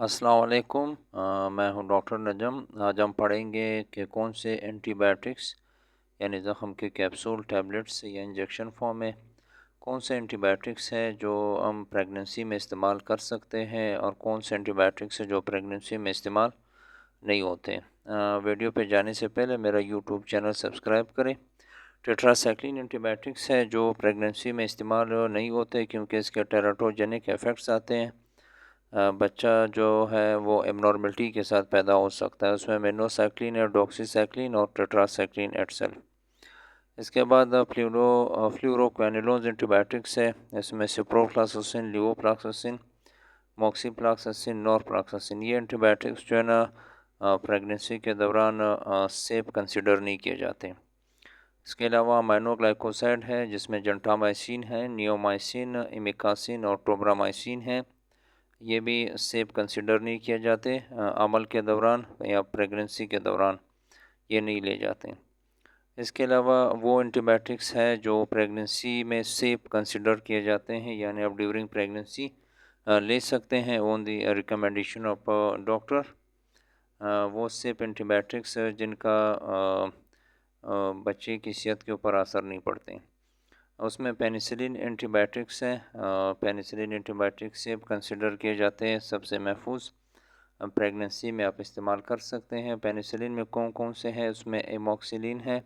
अस्सलाम वालेकुम। मैं हूं डॉक्टर नजम। आज हम पढ़ेंगे कि कौन से एंटीबायोटिक्स यानी ज़ख़म के कैप्सूल, टैबलेट्स या इंजेक्शन फॉर्म में कौन से एंटीबायोटिक्स हैं जो हम प्रेगनेंसी में इस्तेमाल कर सकते हैं और कौन से एंटीबायोटिक्स हैं जो प्रेगनेंसी में इस्तेमाल नहीं होते। वीडियो पे जाने से पहले मेरा यूट्यूब चैनल सब्सक्राइब करें। टेट्रासाइक्लिन एंटीबायोटिक्स है जो प्रेगनेंसी में इस्तेमाल नहीं होते क्योंकि इसके टेराटोजेनिक इफ़ेक्ट्स आते हैं। बच्चा जो है वो एबनॉर्मलिटी के साथ पैदा हो सकता है। उसमें मिनोसाइक्लिन और डॉक्सीसाइक्लिन और टेट्रासाइक्लिन एटसेल्फ। इसके बाद फ्लूरोक्विनोलोन एंटीबायोटिक्स है। इसमें सिप्रोफ्लॉक्सासिन, लेवोफ्लॉक्सासिन, मॉक्सीफ्लॉक्सासिन, नॉरफ्लॉक्सासिन, ये एंटीबायोटिक्स जो है ना प्रेगनेंसी के दौरान सेफ कंसिडर नहीं किए जाते। इसके अलावा अमाइनोग्लाइकोसाइड है जिसमें जेंटामाइसिन है, नियोमाइसिन, इमिकासिन और टोब्रामाइसिन है। ये भी सेफ कंसिडर नहीं किए जाते। अमल के दौरान या प्रेगनेंसी के दौरान ये नहीं ले जाते। इसके अलावा वो एंटीबायोटिक्स है जो प्रेगनेंसी में सेफ कंसिडर किए जाते हैं, यानी आप ड्यूरिंग प्रेगनेंसी ले सकते हैं on the recommendation of doctor. वो सेफ एंटीबायोटिक्स जिनका बच्चे की सेहत के ऊपर असर नहीं पड़ते। उसमें पेनिसिलिन एंटीबायोटिक्स हैं। पेनिसिलिन एंटीबायोटिक्स से कंसिडर किए जाते हैं सबसे महफूज। प्रेगनेंसी में आप इस्तेमाल कर सकते हैं। पेनिसिलिन में कौन कौन से हैं? उसमें एमोक्सिलिन है,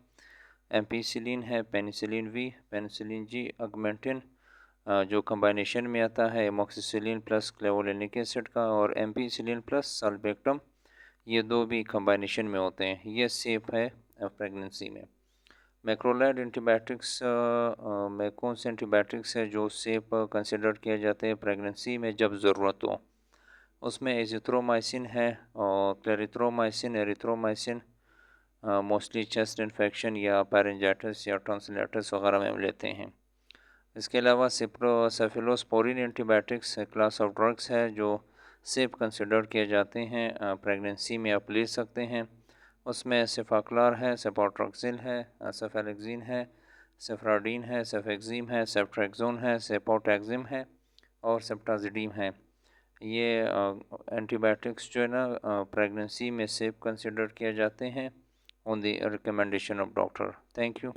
एम्पीसिलिन है, पेनिसिलिन वी, पेनिसिलिन जी, अगमेंटिन जो कम्बाइनेशन में आता है एमोक्सिसिलिन प्लस क्लेवोलिनिक एसिड का, और एम्पीसिलिन प्लस सल्बेक्टम, ये दो भी कम्बाइनेशन में होते हैं। ये सेफ है प्रेगनेंसी में। मैक्रोलाइड एंटीबायोटिक्स में कौन से एंटीबायोटिक्स है जो सेफ कंसिडर किए जाते हैं प्रेगनेंसी में जब ज़रूरत हो? उसमें एजिथ्रोमाइसिन है और clarithromycin, erythromycin mostly chest infection या पैरेंजाइटिस या टॉन्सिलाइटिस वगैरह में हम लेते हैं। इसके अलावा सेफिलोस्पोरिन एंटीबायोटिक्स क्लास ऑफ ड्रग्स है जो सेफ कंसिडर किए जाते हैं, प्रेगनेंसी में आप ले सकते हैं। उसमें सेफाक्लार है, सेपोट्रॉक्सिल है, सेफेलेक्सिन है, सेफ्राडीन है, सेफेक्सिम है, सेफ्ट्रेक्सोन है, सेपोटैक्सिम है और सेप्टाजिडीम है। ये एंटीबायोटिक्स जो है ना प्रेगनेंसी में सेफ कंसिडर किए जाते हैं on the recommendation of doctor. Thank you.